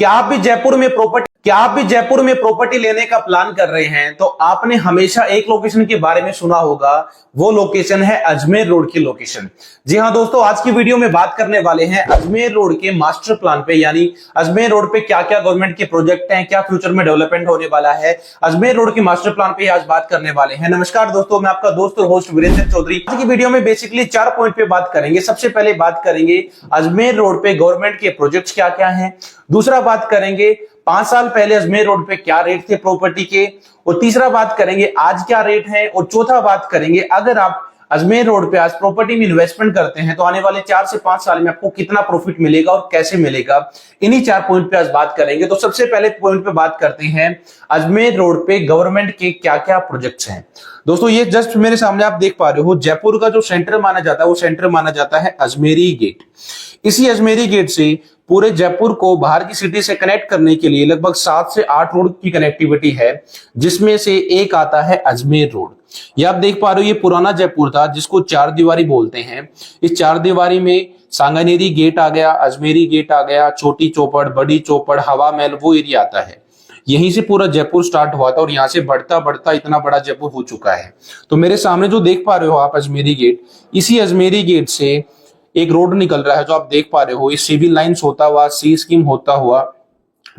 क्या आप भी जयपुर में प्रॉपर्टी लेने का प्लान कर रहे हैं तो आपने हमेशा एक लोकेशन के बारे में सुना होगा। वो लोकेशन है अजमेर रोड की लोकेशन। जी हां दोस्तों, आज की वीडियो में बात करने वाले हैं अजमेर रोड के मास्टर प्लान पे, यानी अजमेर रोड पे क्या क्या गवर्नमेंट के प्रोजेक्ट हैं, क्या फ्यूचर में डेवलपमेंट होने वाला है, अजमेर रोड के मास्टर प्लान पे आज बात करने वाले हैं। नमस्कार दोस्तों, मैं आपका दोस्त और होस्ट वीरेंद्र चौधरी। आज की वीडियो में बेसिकली 4 पॉइंट पे बात करेंगे। सबसे पहले बात करेंगे अजमेर रोड पे गवर्नमेंट के प्रोजेक्ट्स क्या क्या हैं। दूसरा बात करेंगे 5 साल पहले अजमेर रोड पे क्या रेट थे प्रॉपर्टी के, और तीसरा बात करेंगे आज क्या रेट है, और चौथा बात करेंगे अगर आप अजमेर रोड पे आज प्रॉपर्टी में इन्वेस्टमेंट करते हैं तो आने वाले 4 से 5 साल में आपको कितना प्रॉफिट मिलेगा और कैसे मिलेगा। इन्हीं 4 पॉइंट पे आज बात करेंगे। तो सबसे पहले पॉइंट पे बात करते हैं अजमेर रोड पे गवर्नमेंट के क्या क्या प्रोजेक्ट्स हैं। दोस्तों ये जस्ट मेरे सामने आप देख पा रहे हो, जयपुर का जो सेंटर माना जाता है वो सेंटर माना जाता है अजमेरी गेट। इसी अजमेरी गेट से पूरे जयपुर को बाहर की सिटी से कनेक्ट करने के लिए लगभग 7 से 8 रोड की कनेक्टिविटी है, जिसमें से एक आता है अजमेर रोड। ये आप देख पा रहे हो, ये पुराना जयपुर था जिसको 4 दीवारी बोलते हैं। इस 4 दीवारी में सांगानेरी गेट आ गया, अजमेरी गेट आ गया, छोटी चौपड़, बड़ी चौपड़, हवा महल, वो एरिया आता है। यहीं से पूरा जयपुर स्टार्ट हुआ था और यहाँ से बढ़ता बढ़ता इतना बड़ा जयपुर हो चुका है। तो मेरे सामने जो देख पा रहे हो आप अजमेरी गेट, इसी अजमेरी गेट से एक रोड निकल रहा है जो आप देख पा रहे हो। ये सिविल लाइंस होता हुआ, सी स्कीम होता हुआ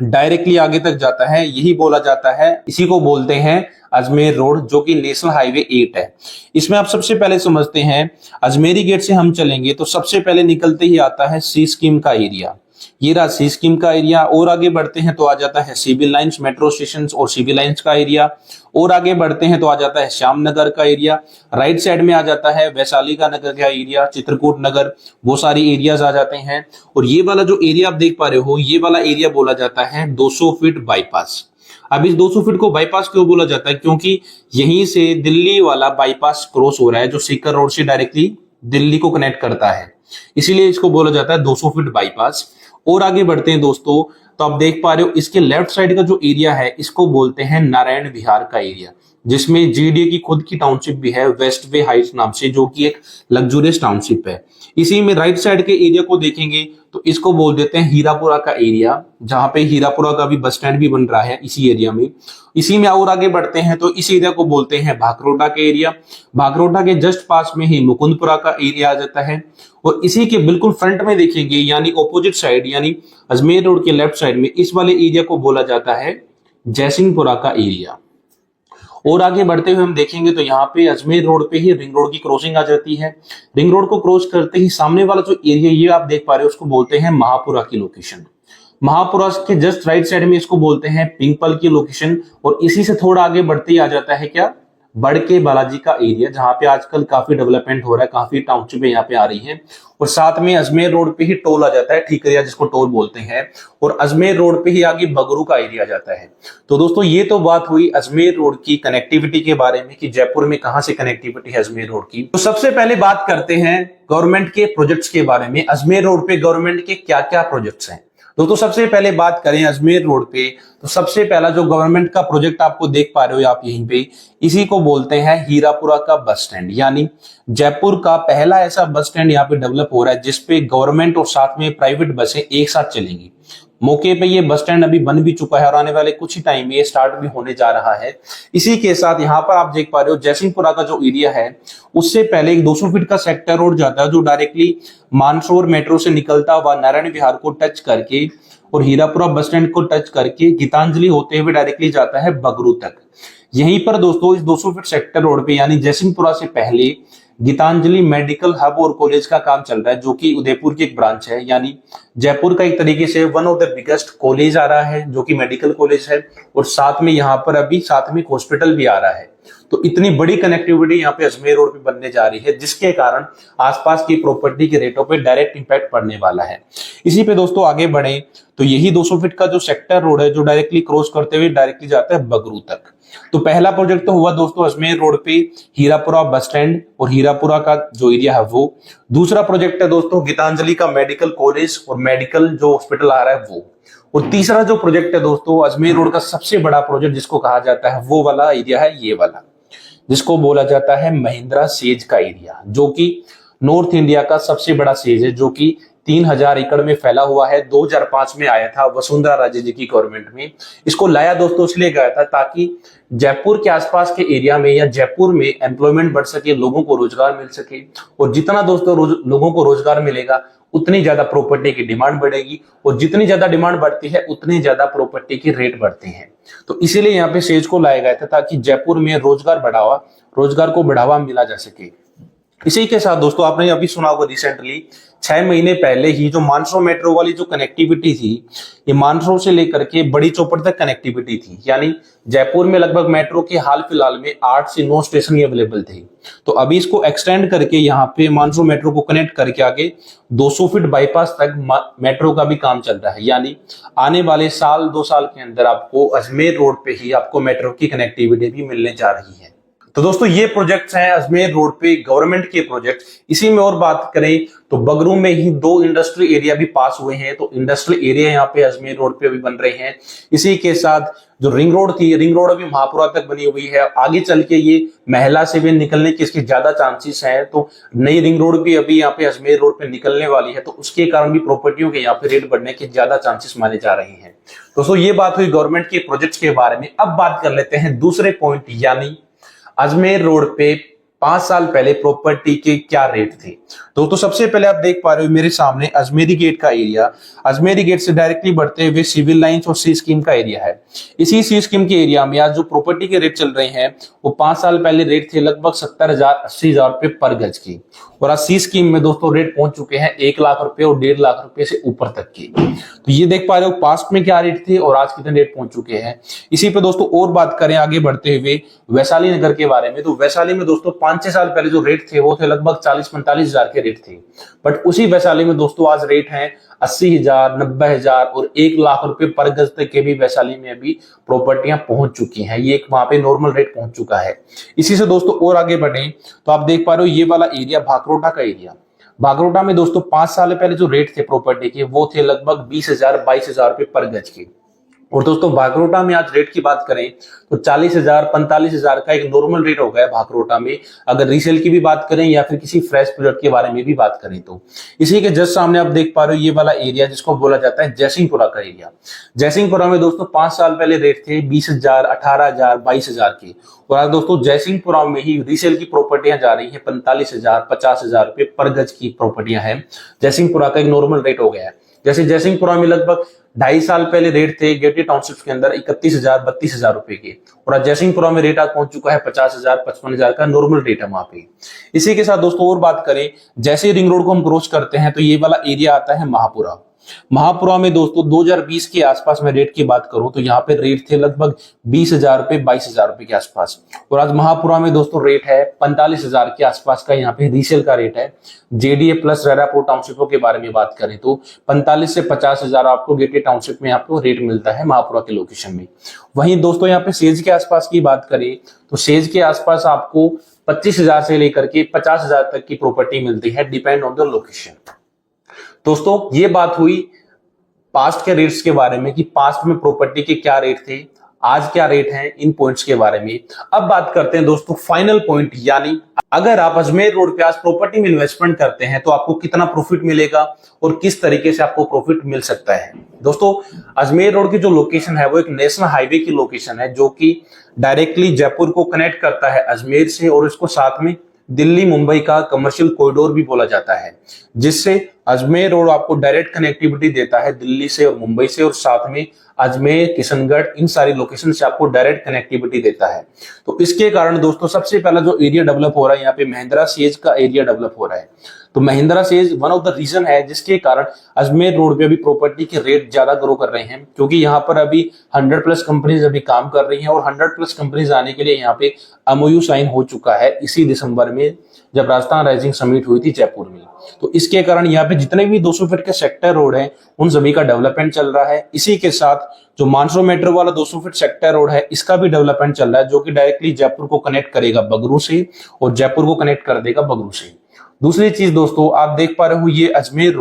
डायरेक्टली आगे तक जाता है। यही बोला जाता है, इसी को बोलते हैं अजमेर रोड, जो कि नेशनल हाईवे 8 है। इसमें आप सबसे पहले समझते हैं, अजमेरी गेट से हम चलेंगे तो सबसे पहले निकलते ही आता है सी स्कीम का एरिया। ये रहा सी स्कीम का एरिया। और आगे बढ़ते हैं तो आ जाता है सिविल लाइंस, मेट्रो स्टेशन और सिविल लाइंस का एरिया। और आगे बढ़ते हैं तो आ जाता है श्यामनगर का एरिया। राइट साइड में आ जाता है वैशाली का नगर का एरिया, चित्रकूट नगर, वो सारी एरियाज आ जाते हैं। और ये वाला जो एरिया आप देख पा रहे हो, ये वाला एरिया बोला जाता है 200 फीट बाईपास। अब इस 200 फीट को बाईपास क्यों बोला जाता है? क्योंकि यहीं से दिल्ली वाला बाईपास क्रॉस हो रहा है, जो सीकर रोड से डायरेक्टली दिल्ली को कनेक्ट करता है, इसीलिए इसको बोला जाता है 200 फीट बाईपास। और आगे बढ़ते हैं दोस्तों, तो आप देख पा रहे हो इसके लेफ्ट साइड का जो एरिया है इसको बोलते हैं नारायण विहार का एरिया, जिसमें जीडीए की खुद की टाउनशिप भी है, वेस्ट वे हाइट्स नाम से, जो कि एक लग्जूरियस टाउनशिप है। इसी में राइट साइड के एरिया को देखेंगे तो इसको बोल देते हैं हीरापुरा का एरिया, जहां पे हीरापुरा का भी बस स्टैंड भी बन रहा है इसी एरिया में। इसी में और आगे बढ़ते हैं तो इस एरिया को बोलते हैं भाकरोटा का एरिया। भाकरोटा के जस्ट पास में ही मुकुंदपुरा का एरिया आ जाता है। और इसी के बिल्कुल फ्रंट में देखेंगे, यानी ऑपोजिट साइड, यानी अजमेर रोड के लेफ्ट साइड में, इस वाले एरिया को बोला जाता है जयसिंहपुरा का एरिया। और आगे बढ़ते हुए हम देखेंगे तो यहाँ पे अजमेर रोड पे ही रिंग रोड की क्रॉसिंग आ जाती है। रिंग रोड को क्रॉस करते ही सामने वाला जो एरिया ये आप देख पा रहे हो, उसको बोलते हैं महापुरा की लोकेशन। महापुरा के जस्ट राइट साइड में इसको बोलते हैं पिंपल की लोकेशन। और इसी से थोड़ा आगे बढ़ते ही आ जाता है क्या, बड़के बालाजी का एरिया, जहां पे आजकल काफी डेवलपमेंट हो रहा है, काफी टाउनशिप यहाँ पे आ रही है। और साथ में अजमेर रोड पे ही टोल आ जाता है, ठीकरिया जिसको टोल बोलते हैं। और अजमेर रोड पे ही आगे बगरू का एरिया जाता है। तो दोस्तों ये तो बात हुई अजमेर रोड की कनेक्टिविटी के बारे में कि जयपुर में कहां से कनेक्टिविटी है अजमेर रोड की। तो सबसे पहले बात करते हैं गवर्नमेंट के प्रोजेक्ट्स के बारे में। अजमेर रोड पे गवर्नमेंट के क्या क्या प्रोजेक्ट्स हैं। दोस्तों सबसे पहले बात करें अजमेर रोड पे, तो सबसे पहला जो गवर्नमेंट का प्रोजेक्ट आपको देख पा रहे हो आप यहीं पे, इसी को बोलते हैं हीरापुरा का बस स्टैंड। यानी जयपुर का पहला ऐसा बस स्टैंड यहाँ पे डेवलप हो रहा है जिसपे गवर्नमेंट और साथ में प्राइवेट बसें एक साथ चलेंगी। मौके पे ये बस स्टैंड अभी बन भी चुका है और आने वाले कुछ ही टाइम में ये स्टार्ट भी होने जा रहा है। इसी के साथ यहाँ पर आप देख पा रहे हो जयसिंहपुरा का जो एरिया है, उससे पहले एक 200 फीट का सेक्टर रोड जाता है जो डायरेक्टली मानसरोवर मेट्रो से निकलता हुआ नारायण विहार को टच करके और हीरापुरा बस स्टैंड को टच करके गीतांजलि होते हुए डायरेक्टली जाता है बगरू तक। यहीं पर दोस्तों इस 200 फीट सेक्टर रोड पे, यानी जयसिंहपुरा से पहले गीतांजलि मेडिकल हब और कॉलेज का काम चल रहा है, जो कि उदयपुर की एक ब्रांच है। यानी जयपुर का एक तरीके से one of the biggest college आ रहा है, जो कि मेडिकल कॉलेज है। और साथ में यहाँ पर अभी साथ में हॉस्पिटल भी आ रहा है। तो इतनी बड़ी कनेक्टिविटी यहाँ पे अजमेर रोड पे बनने जा रही है, जिसके कारण आसपास की प्रॉपर्टी के रेटों पे डायरेक्ट इंपैक्ट पड़ने वाला है। इसी पे दोस्तों आगे बढ़े तो यही 200 फीट का जो सेक्टर रोड है, जो डायरेक्टली क्रॉस करते हुए डायरेक्टली जाता है बगरू तक। तो पहला प्रोजेक्ट तो हुआ दोस्तों अजमेर रोड पे हीरापुरा बस स्टैंड और हीरापुरा का जो एरिया है वो। दूसरा प्रोजेक्ट है दोस्तों गीतांजलि का मेडिकल कॉलेज और मेडिकल जो हॉस्पिटल आ रहा है वो। और तीसरा जो प्रोजेक्ट है दोस्तों अजमेर रोड का सबसे बड़ा प्रोजेक्ट जिसको कहा जाता है, वो वाला एरिया है ये वाला, जिसको बोला जाता है महिंद्रा सेज का एरिया, जो कि नॉर्थ इंडिया का सबसे बड़ा सेज है, जो कि 3000 एकड़ में फैला हुआ है। 2005 में आया था वसुंधरा राजे जी की गवर्नमेंट में। इसको लाया दोस्तों इसलिए गया था ताकि जयपुर के आसपास के एरिया में या जयपुर में एम्प्लॉयमेंट बढ़ सके, लोगों को रोजगार मिल सके। और जितना दोस्तों लोगों को रोजगार मिलेगा उतनी ज्यादा प्रॉपर्टी की डिमांड बढ़ेगी, और जितनी ज्यादा डिमांड बढ़ती है उतनी ज्यादा प्रॉपर्टी की रेट बढ़ते हैं। तो इसीलिए यहाँ पे सेज को लाया गया था ताकि जयपुर में रोजगार को बढ़ावा मिला जा सके। इसी के साथ दोस्तों आपने अभी सुना होगा रिसेंटली 6 महीने पहले ही जो मानसरोवर मेट्रो वाली जो कनेक्टिविटी थी, ये मानसरोवर से लेकर के बड़ी चौपड़ तक कनेक्टिविटी थी। यानी जयपुर में लगभग मेट्रो के हाल फिलहाल में 8 से 9 स्टेशन ही अवेलेबल थे। तो अभी इसको एक्सटेंड करके यहाँ पे मानसरोवर मेट्रो को कनेक्ट करके आगे 200 फीट बाईपास तक मेट्रो का भी काम चल रहा है। यानी आने वाले साल 2 साल के अंदर आपको अजमेर रोड पे ही आपको मेट्रो की कनेक्टिविटी भी मिलने जा रही है। तो दोस्तों ये प्रोजेक्ट्स हैं अजमेर रोड पे गवर्नमेंट के प्रोजेक्ट। इसी में और बात करें तो बगरू में ही 2 इंडस्ट्री एरिया भी पास हुए हैं। तो इंडस्ट्रियल एरिया यहाँ पे अजमेर रोड पे अभी बन रहे हैं। इसी के साथ जो रिंग रोड थी, रिंग रोड अभी महापुरा तक बनी हुई है। आगे चल के ये महिला से भी निकलने के इसके ज्यादा चांसेस हैं। तो नई रिंग रोड भी अभी यहाँ पे अजमेर रोड पे निकलने वाली है। तो उसके कारण भी प्रॉपर्टियों के यहाँ पे रेट बढ़ने के ज्यादा चांसेस माने जा रहे हैं। दोस्तों ये बात हुई गवर्नमेंट के प्रोजेक्ट्स के बारे में। अब बात कर लेते हैं दूसरे पॉइंट, यानी अजमेर रोड पे 5 साल पहले प्रॉपर्टी के क्या रेट थे। तो सबसे पहले आप देख पा रहे हो मेरे सामने अजमेरी गेट का एरिया। अजमेरी गेट से डायरेक्टली बढ़ते हुए सिविल लाइंस और सी स्कीम का एरिया है। इसी सी स्कीम के एरिया में आज जो प्रॉपर्टी के रेट चल रहे हैं वो 5 साल पहले रेट थे लगभग 70,000-80,000 रुपए पर गज की, और आज सी स्कीम में दोस्तों रेट पहुंच चुके हैं 1 लाख रुपए और 1.5 लाख रुपए से ऊपर तक के। तो ये देख पा रहे हो पास्ट में क्या रेट थे और आज कितने रेट पहुंच चुके हैं। इसी पे दोस्तों और बात करें आगे बढ़ते हुए वैशाली नगर के बारे में, तो वैशाली में दोस्तों 5-6 साल पहले जो रेट थे वो थे लगभग 40-45 हजार के रेट थे। बट उसी वैशाली में दोस्तों आज रेट है 80,000, 90,000 और 1 लाख रुपए पर गज तक के भी वैशाली में अभी प्रॉपर्टियां पहुंच चुकी हैं। ये एक वहां पे नॉर्मल रेट पहुंच चुका है। इसी से दोस्तों और आगे बढ़े तो आप देख पा रहे हो ये वाला एरिया भागरोटा का एरिया। भागरोटा में दोस्तों 5 साल पहले जो रेट थे प्रॉपर्टी के वो थे लगभग 20,000, 22,000 रुपए पर गज के। और दोस्तों भागरोटा में आज रेट की बात करें तो 40,000, 45,000 का एक नॉर्मल रेट हो गया भागरोटा में, अगर रीसेल की भी बात करें या फिर किसी फ्रेश प्रोडक्ट के बारे में भी बात करें तो। इसी के जस्ट सामने आप देख पा रहे हो ये वाला एरिया जिसको बोला जाता है जयसिंहपुरा का एरिया। जयसिंहपुरा में दोस्तों 5 साल पहले रेट थे 20,000, 18,000, 22,000 के, और आज दोस्तों जयसिंहपुरा में ही रीसेल की प्रॉपर्टियां जा रही है 45,000, 50,000 रुपए पर गज की प्रॉपर्टियां हैं। जयसिंहपुरा का एक नॉर्मल रेट हो गया है। जैसे जयसिंहपुरा में लगभग 2.5 साल पहले रेट थे गेटी टाउनशिप के अंदर 31,000, 32,000 रुपए के, और आज जयसिंहपुरा में रेट आज पहुंच चुका है 50,000, 55,000 का नॉर्मल रेट है वहां पे। इसी के साथ दोस्तों और बात करें जैसे रिंग रोड को हम क्रॉस करते हैं तो ये वाला एरिया आता है महापुरा। महापुरा में दोस्तों 2020 के आसपास में रेट की बात करूं तो यहाँ पे रेट थे लगभग 20,000 रुपए, 22,000 रुपए के आसपास, और आज महापुरा में दोस्तों रेट है 45,000 के आसपास का यहाँ पे रीसेल का रेट है। जेडीए प्लस रेरापुर टाउनशिपों के बारे में बात करें तो 45 से 50,000 आपको गेटे टाउनशिप में आपको रेट मिलता है महापुरा के लोकेशन में। वहीं दोस्तों यहाँ पे सेज के आसपास की बात करें तो सेज के आसपास आपको 25,000 से लेकर के 50,000 तक की प्रॉपर्टी मिलती है, डिपेंड ऑन द लोकेशन। दोस्तों ये बात हुई पास्ट के रेट्स के बारे में कि पास्ट में प्रॉपर्टी के क्या रेट थे, आज क्या रेट हैं, इन पॉइंट्स के बारे में। अब बात करते हैं दोस्तों फाइनल पॉइंट, यानी अगर आप अजमेर रोड पे आज प्रॉपर्टी में इन्वेस्टमेंट करते हैं तो आपको कितना प्रॉफिट मिलेगा और किस तरीके से आपको प्रॉफिट मिल सकता है। दोस्तों अजमेर रोड की जो लोकेशन है वो एक नेशनल हाईवे की लोकेशन है जो कि डायरेक्टली जयपुर को कनेक्ट करता है अजमेर से, और इसको साथ में दिल्ली मुंबई का कमर्शियल कॉरिडोर भी बोला जाता है, जिससे अजमेर रोड आपको डायरेक्ट कनेक्टिविटी देता है दिल्ली से और मुंबई से, और साथ में अजमेर, किशनगढ़, इन सारी लोकेशन से आपको डायरेक्ट कनेक्टिविटी देता है। तो इसके कारण दोस्तों सबसे पहला जो एरिया डेवलप हो रहा है यहाँ पे महिंद्रा सेज का एरिया डेवलप हो रहा है। तो Mahindra SEZ one of the region है जिसके कारण अजमेर रोड पे अभी प्रॉपर्टी के रेट ज्यादा ग्रो कर रहे हैं, क्योंकि यहाँ पर अभी 100+ कंपनीज अभी काम कर रही हैं, और 100+ कंपनीज आने के लिए यहाँ पे MOU साइन हो चुका है इसी दिसंबर में जब राजस्थान राइजिंग समिट हुई थी जयपुर में। तो इसके कारण यहाँ पे जितने भी 200 फीट के सेक्टर रोड है उन सभी का डेवलपमेंट चल रहा है। इसी के साथ जो मानसरोवर मेट्रो वाला 200 फीट सेक्टर रोड है इसका भी डेवलपमेंट चल रहा है, जो कि डायरेक्टली जयपुर को कनेक्ट करेगा बगरू से और जयपुर को कनेक्ट कर देगा बगरू से। दूसरी चीज दोस्तों आप देख पा रहे हो ये अजमेर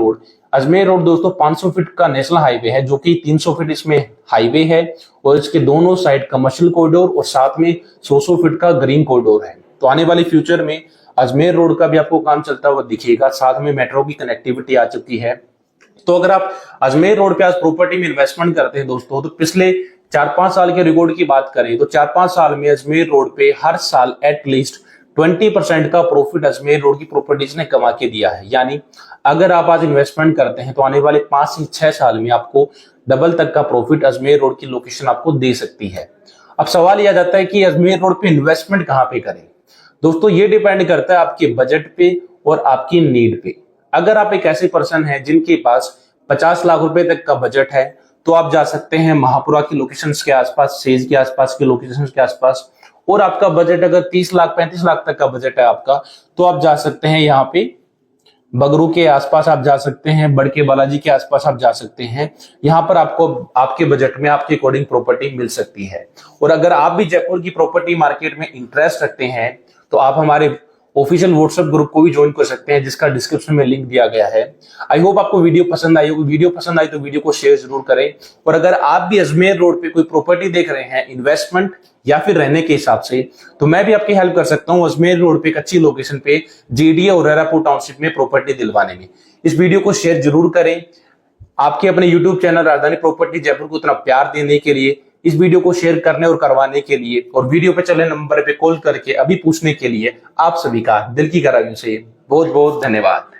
रोड दोस्तों 500 फीट का नेशनल हाईवे है, जो कि 300 फीट इसमें हाईवे है और इसके दोनों साइड कमर्शियल कॉरिडोर और साथ में 100 फीट का ग्रीन कॉरिडोर है। तो आने वाली फ्यूचर में अजमेर रोड का भी आपको काम चलता हुआ दिखेगा, साथ में मेट्रो की कनेक्टिविटी आ चुकी है। तो अगर आप अजमेर रोड पे आज प्रॉपर्टी में इन्वेस्टमेंट करते हैं दोस्तों, तो पिछले 4-5 साल के रिकॉर्ड की बात करें तो 4-5 साल में अजमेर रोड पे हर साल एटलीस्ट 20% का प्रॉफिट अजमेर रोड की प्रॉपर्टीज ने कमा के दिया है। यानी अगर आप आज इन्वेस्टमेंट करते हैं तो आने वाले 5 से 6 साल में आपको डबल तक का प्रॉफिट अजमेर रोड की लोकेशन आपको दे सकती है। अब सवाल यह आ जाता है कि अजमेर रोड पे इन्वेस्टमेंट कहां पे करें। दोस्तों ये डिपेंड करता है आपके बजट पे और आपकी नीड पे। अगर आप एक ऐसे पर्सन हैं जिनके पास 50 लाख रुपए तक का बजट है तो आप जा सकते हैं महापुरा की लोकेशंस के आसपास, सेज के आसपास की लोकेशंस के आसपास। और आपका बजट अगर 30 लाख 35 लाख तक का बजट है आपका, तो आप जा सकते हैं यहाँ पे बगरू के आसपास, आप जा सकते हैं बड़के बालाजी के आसपास आप जा सकते हैं। यहाँ पर आपको आपके बजट में आपके अकॉर्डिंग प्रॉपर्टी मिल सकती है। और अगर आप भी जयपुर की प्रॉपर्टी मार्केट में इंटरेस्ट रखते हैं तो आप हमारे ऑफिशियल व्हाट्सएप ग्रुप को भी ज्वाइन कर सकते हैं, जिसका डिस्क्रिप्शन में लिंक दिया गया है। आई होप आपको वीडियो पसंद आई होगी। वीडियो पसंद आई तो वीडियो को शेयर जरूर करें। और अगर आप भी अजमेर रोड पे कोई प्रॉपर्टी देख रहे हैं इन्वेस्टमेंट या फिर रहने के हिसाब से, तो मैं भी आपकी हेल्प कर सकता हूं अजमेर रोड पे एक अच्छी लोकेशन पे जीडीए और रेरापुर टाउनशिप में प्रॉपर्टी दिलवाने में। इस वीडियो को शेयर जरूर करें। आपके अपने यूट्यूब चैनल राजधानी प्रॉपर्टी जयपुर को इतना प्यार देने के लिए, इस वीडियो को शेयर करने और करवाने के लिए और वीडियो पे चले नंबर पे कॉल करके अभी पूछने के लिए आप सभी का दिल की गहराइयों से बहुत बहुत धन्यवाद।